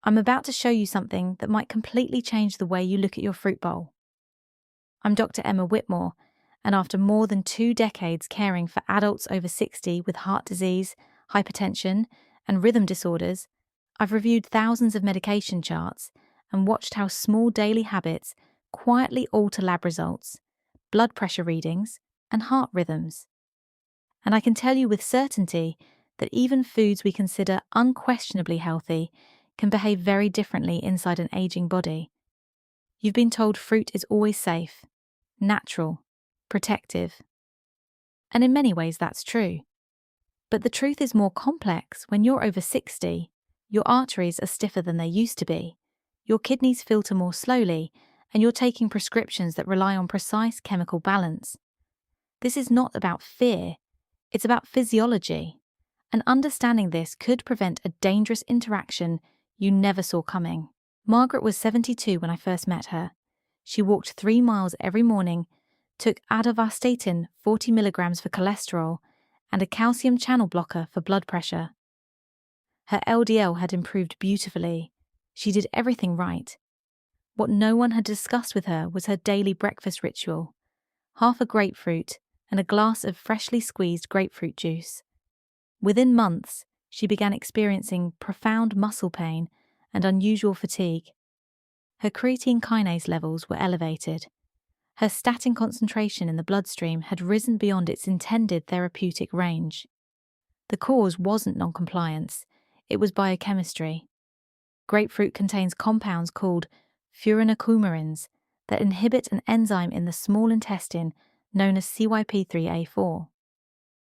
I'm about to show you something that might completely change the way you look at your fruit bowl. I'm Dr. Emma Whitmore, and after more than 2 decades caring for adults over 60 with heart disease, hypertension, and rhythm disorders, I've reviewed thousands of medication charts and watched how small daily habits quietly alter lab results, blood pressure readings, and heart rhythms. And I can tell you with certainty that even foods we consider unquestionably healthy can behave very differently inside an aging body. You've been told fruit is always safe, natural, protective. And in many ways that's true. But the truth is more complex. When you're over 60, your arteries are stiffer than they used to be, your kidneys filter more slowly, and you're taking prescriptions that rely on precise chemical balance. This is not about fear, it's about physiology. And understanding this could prevent a dangerous interaction you never saw coming. Margaret was 72 when I first met her. She walked 3 miles every morning, took atorvastatin 40 milligrams for cholesterol, and a calcium channel blocker for blood pressure. Her LDL had improved beautifully. She did everything right. What no one had discussed with her was her daily breakfast ritual: half a grapefruit and a glass of freshly squeezed grapefruit juice. Within months, she began experiencing profound muscle pain and unusual fatigue. Her creatine kinase levels were elevated. Her statin concentration in the bloodstream had risen beyond its intended therapeutic range. The cause wasn't noncompliance, it was biochemistry. Grapefruit contains compounds called furanocoumarins that inhibit an enzyme in the small intestine known as CYP3A4.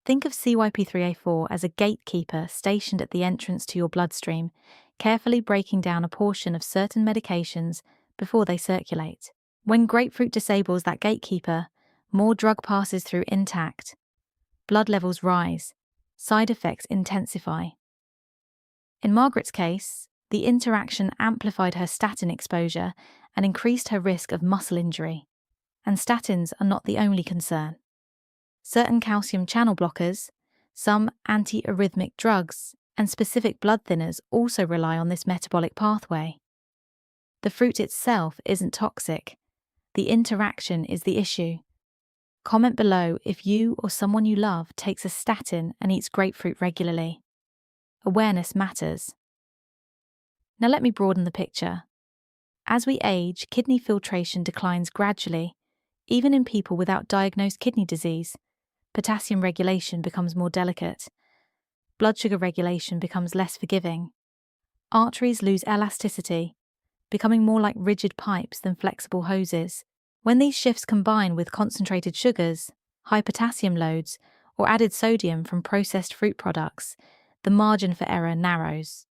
Think of CYP3A4 as a gatekeeper stationed at the entrance to your bloodstream, carefully breaking down a portion of certain medications before they circulate. When grapefruit disables that gatekeeper, more drug passes through intact. Blood levels rise, side effects intensify. In Margaret's case, the interaction amplified her statin exposure and increased her risk of muscle injury. And statins are not the only concern. Certain calcium channel blockers, some antiarrhythmic drugs, and specific blood thinners also rely on this metabolic pathway. The fruit itself isn't toxic. The interaction is the issue. Comment below if you or someone you love takes a statin and eats grapefruit regularly. Awareness matters. Now let me broaden the picture. As we age, kidney filtration declines gradually, even in people without diagnosed kidney disease. Potassium regulation becomes more delicate. Blood sugar regulation becomes less forgiving. Arteries lose elasticity, becoming more like rigid pipes than flexible hoses. When these shifts combine with concentrated sugars, high potassium loads, or added sodium from processed fruit products, the margin for error narrows.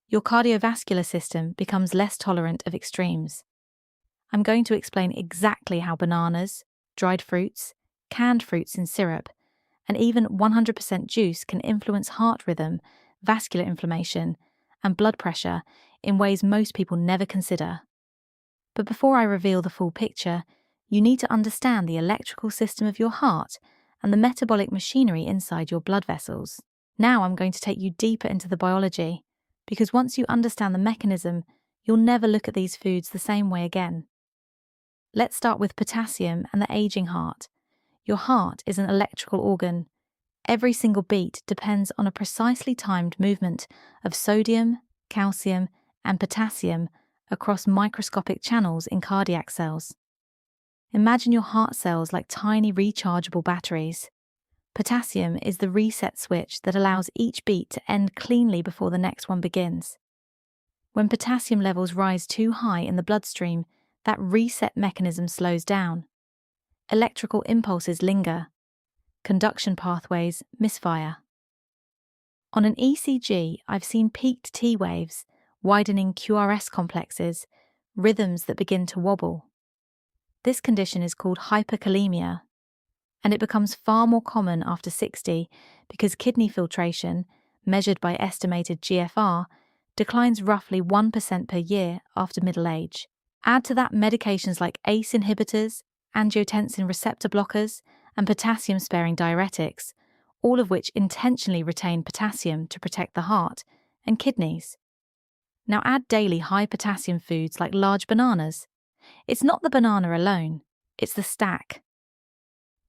Your cardiovascular system becomes less tolerant of extremes. I'm going to explain exactly how bananas, dried fruits, canned fruits in syrup, and even 100% juice can influence heart rhythm, vascular inflammation, and blood pressure in ways most people never consider. But before I reveal the full picture, you need to understand the electrical system of your heart and the metabolic machinery inside your blood vessels. Now I'm going to take you deeper into the biology, because once you understand the mechanism, you'll never look at these foods the same way again. Let's start with potassium and the aging heart. Your heart is an electrical organ. Every single beat depends on a precisely timed movement of sodium, calcium, and potassium across microscopic channels in cardiac cells. Imagine your heart cells like tiny rechargeable batteries. Potassium is the reset switch that allows each beat to end cleanly before the next one begins. When potassium levels rise too high in the bloodstream, that reset mechanism slows down. Electrical impulses linger. Conduction pathways misfire. On an ECG, I've seen peaked T waves, widening QRS complexes, rhythms that begin to wobble. This condition is called hyperkalemia, and it becomes far more common after 60 because kidney filtration, measured by estimated GFR, declines roughly 1% per year after middle age. Add to that medications like ACE inhibitors, angiotensin receptor blockers, and potassium-sparing diuretics, all of which intentionally retain potassium to protect the heart and kidneys. Now add daily high potassium foods like large bananas. It's not the banana alone, it's the stack.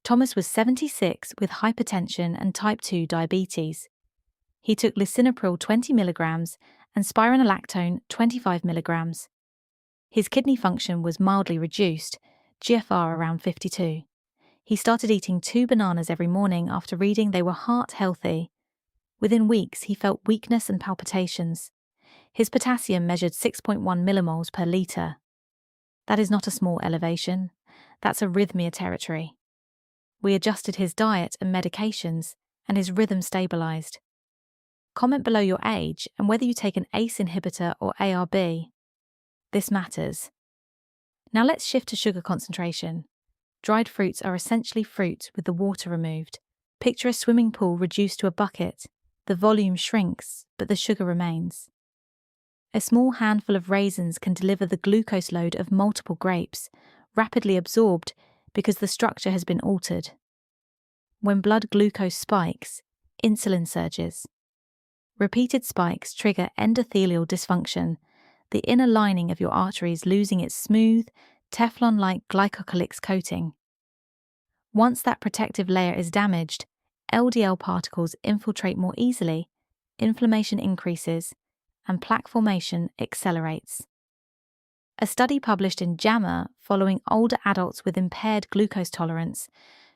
Thomas was 76 with hypertension and type 2 diabetes. He took lisinopril 20 mg and spironolactone 25 mg. His kidney function was mildly reduced, GFR around 52. He started eating 2 bananas every morning after reading they were heart healthy. Within weeks, he felt weakness and palpitations. His potassium measured 6.1 millimoles per litre. That is not a small elevation. That's arrhythmia territory. We adjusted his diet and medications, and his rhythm stabilised. Comment below your age and whether you take an ACE inhibitor or ARB. This matters. Now let's shift to sugar concentration. Dried fruits are essentially fruit with the water removed. Picture a swimming pool reduced to a bucket. The volume shrinks, but the sugar remains. A small handful of raisins can deliver the glucose load of multiple grapes, rapidly absorbed because the structure has been altered. When blood glucose spikes, insulin surges. Repeated spikes trigger endothelial dysfunction, the inner lining of your arteries losing its smooth, Teflon-like glycocalyx coating. Once that protective layer is damaged, LDL particles infiltrate more easily, inflammation increases, and plaque formation accelerates. A study published in JAMA following older adults with impaired glucose tolerance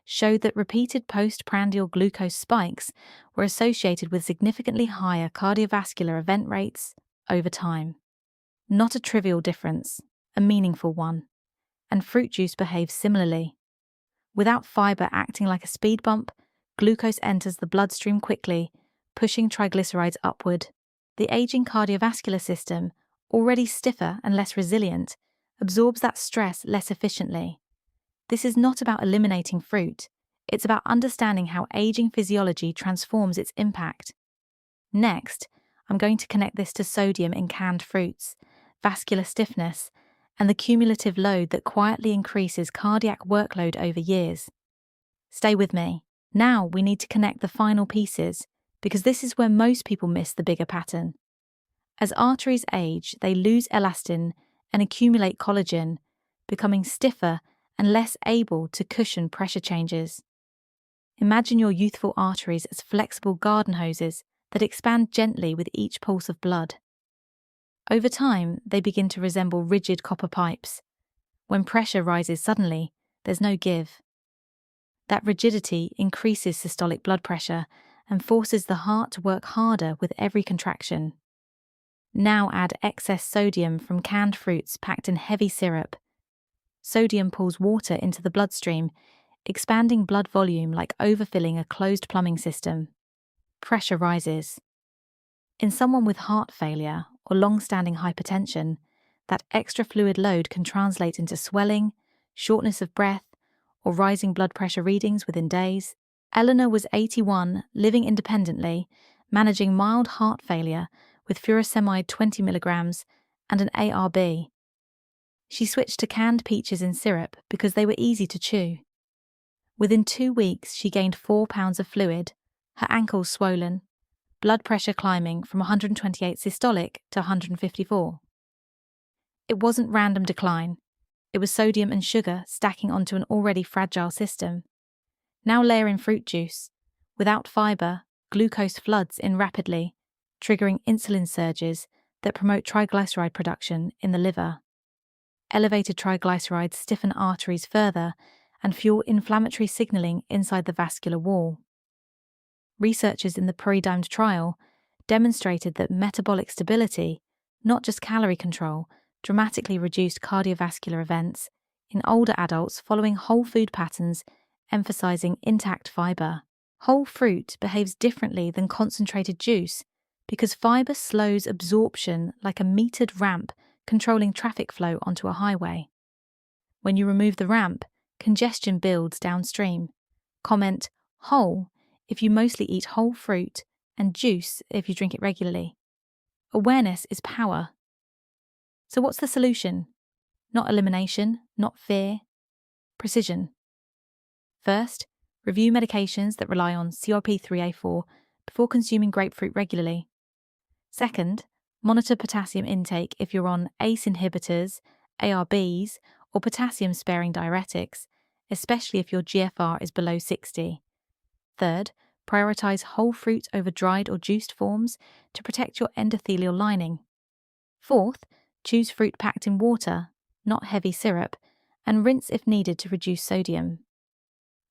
showed that repeated postprandial glucose spikes were associated with significantly higher cardiovascular event rates over time. Not a trivial difference, a meaningful one. And fruit juice behaves similarly. Without fiber acting like a speed bump, glucose enters the bloodstream quickly, pushing triglycerides upward. The aging cardiovascular system, already stiffer and less resilient, absorbs that stress less efficiently. This is not about eliminating fruit, it's about understanding how aging physiology transforms its impact. Next, I'm going to connect this to sodium in canned fruits, vascular stiffness, and the cumulative load that quietly increases cardiac workload over years. Stay with me. Now we need to connect the final pieces, because this is where most people miss the bigger pattern. As arteries age, they lose elastin and accumulate collagen, becoming stiffer and less able to cushion pressure changes. Imagine your youthful arteries as flexible garden hoses that expand gently with each pulse of blood. Over time, they begin to resemble rigid copper pipes. When pressure rises suddenly, there's no give. That rigidity increases systolic blood pressure and forces the heart to work harder with every contraction. Now add excess sodium from canned fruits packed in heavy syrup. Sodium pulls water into the bloodstream, expanding blood volume like overfilling a closed plumbing system. Pressure rises. In someone with heart failure or long-standing hypertension, that extra fluid load can translate into swelling, shortness of breath, or rising blood pressure readings within days. Eleanor was 81, living independently, managing mild heart failure with furosemide 20 mg and an ARB. She switched to canned peaches in syrup because they were easy to chew. Within 2 weeks, she gained 4 pounds of fluid, her ankles swollen, blood pressure climbing from 128 systolic to 154. It wasn't random decline. It was sodium and sugar stacking onto an already fragile system. Now layer in fruit juice. Without fiber, glucose floods in rapidly, triggering insulin surges that promote triglyceride production in the liver. Elevated triglycerides stiffen arteries further and fuel inflammatory signaling inside the vascular wall. Researchers in the pre-dimed trial demonstrated that metabolic stability, not just calorie control, dramatically reduced cardiovascular events in older adults following whole food patterns emphasizing intact fiber. Whole fruit behaves differently than concentrated juice because fiber slows absorption like a metered ramp controlling traffic flow onto a highway. When you remove the ramp, congestion builds downstream. Comment whole if you mostly eat whole fruit and juice if you drink it regularly. Awareness is power. So what's the solution? Not elimination, not fear, precision. First, review medications that rely on CRP3A4 before consuming grapefruit regularly. Second, Monitor potassium intake if you're on ACE inhibitors, ARBs, or potassium-sparing diuretics, especially if your GFR is below 60. Third, prioritize whole fruit over dried or juiced forms to protect your endothelial lining. Fourth, choose fruit packed in water, not heavy syrup, and rinse if needed to reduce sodium.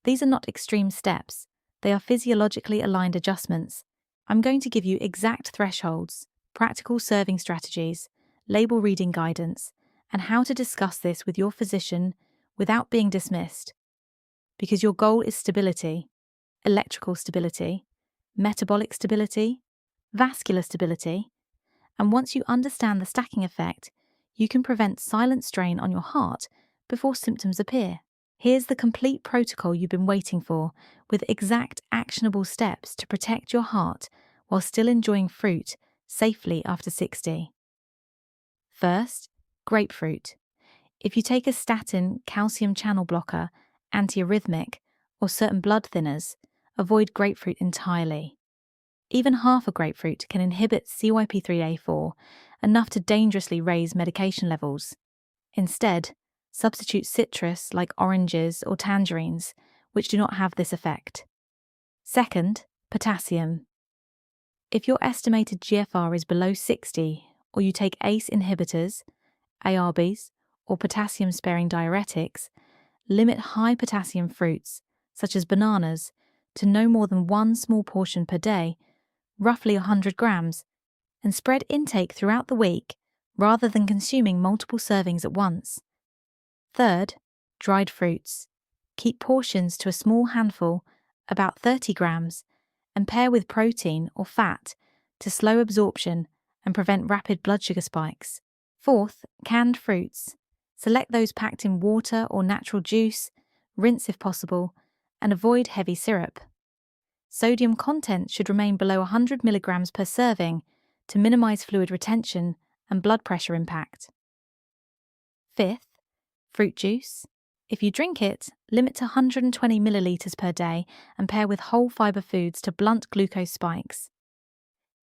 These are not extreme steps, they are physiologically aligned adjustments. I'm going to give you exact thresholds, practical serving strategies, label reading guidance, and how to discuss this with your physician without being dismissed. Because your goal is stability, electrical stability, metabolic stability, vascular stability, and once you understand the stacking effect, you can prevent silent strain on your heart before symptoms appear. Here's the complete protocol you've been waiting for, with exact actionable steps to protect your heart while still enjoying fruit safely after 60. First, grapefruit. If you take a statin, calcium channel blocker, antiarrhythmic, or certain blood thinners, avoid grapefruit entirely. Even half a grapefruit can inhibit CYP3A4, enough to dangerously raise medication levels. Instead, substitute citrus like oranges or tangerines, which do not have this effect. Second, potassium. If your estimated GFR is below 60, or you take ACE inhibitors, ARBs, or potassium-sparing diuretics, limit high potassium fruits, such as bananas, to no more than one small portion per day, roughly 100 grams, and spread intake throughout the week rather than consuming multiple servings at once. Third, dried fruits. Keep portions to a small handful, about 30 grams, and pair with protein or fat to slow absorption and prevent rapid blood sugar spikes. Fourth, canned fruits. Select those packed in water or natural juice, rinse if possible, and avoid heavy syrup. Sodium content should remain below 100 milligrams per serving to minimize fluid retention and blood pressure impact. Fifth, fruit juice. If you drink it, limit to 120 milliliters per day and pair with whole fiber foods to blunt glucose spikes.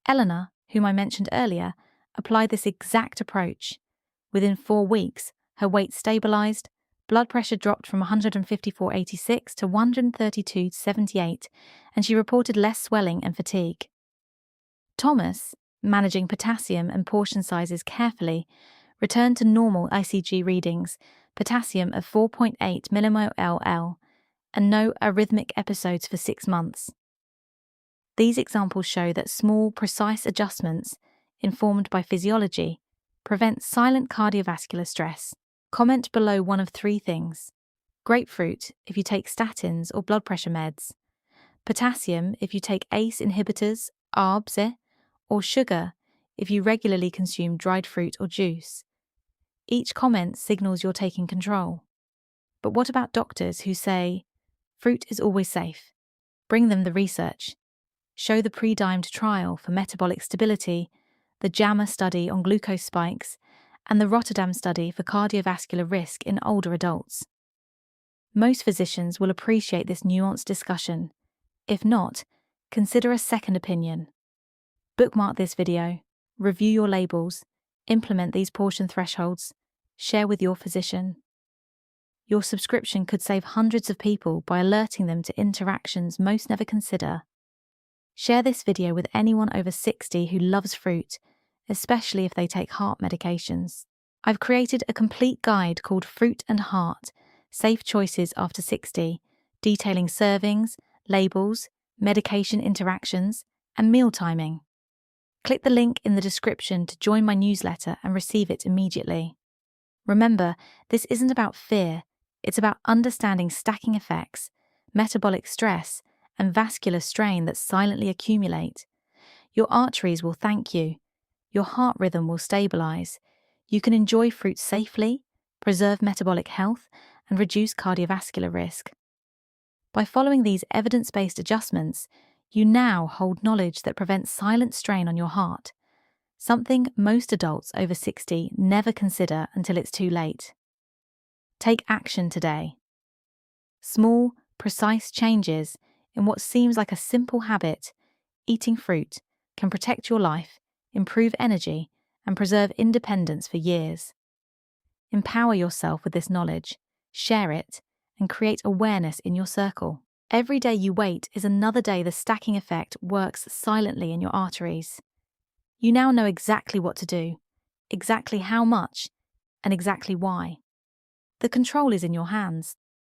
Eleanor, whom I mentioned earlier, applied this exact approach. Within 4 weeks, her weight stabilized, blood pressure dropped from 154/86 to 132/78, and she reported less swelling and fatigue. Thomas, managing potassium and portion sizes carefully, returned to normal ICG readings, potassium of 4.8 mmol/L, and no arrhythmic episodes for 6 months. These examples show that small, precise adjustments, informed by physiology, prevent silent cardiovascular stress. Comment below one of 3 things. Grapefruit if you take statins or blood pressure meds. Potassium if you take ACE inhibitors, ARBs, or sugar if you regularly consume dried fruit or juice. Each comment signals you're taking control. But what about doctors who say, fruit is always safe? Bring them the research. Show the pre-dimed trial for metabolic stability, the JAMA study on glucose spikes, and the Rotterdam study for cardiovascular risk in older adults. Most physicians will appreciate this nuanced discussion. If not, consider a second opinion. Bookmark this video, review your labels, implement these portion thresholds, share with your physician. Your subscription could save hundreds of people by alerting them to interactions most never consider. Share this video with anyone over 60 who loves fruit, especially if they take heart medications. I've created a complete guide called Fruit and Heart, Safe Choices After 60, detailing servings, labels, medication interactions, and meal timing. Click the link in the description to join my newsletter and receive it immediately. Remember, this isn't about fear, it's about understanding stacking effects, metabolic stress, and vascular strain that silently accumulate. Your arteries will thank you. Your heart rhythm will stabilize. You can enjoy fruit safely, preserve metabolic health, and reduce cardiovascular risk. By following these evidence-based adjustments, you now hold knowledge that prevents silent strain on your heart, something most adults over 60 never consider until it's too late. Take action today. Small, precise changes in what seems like a simple habit, eating fruit, can protect your life, improve energy, and preserve independence for years. Empower yourself with this knowledge, share it, and create awareness in your circle. Every day you wait is another day the stacking effect works silently in your arteries. You now know exactly what to do, exactly how much, and exactly why. The control is in your hands.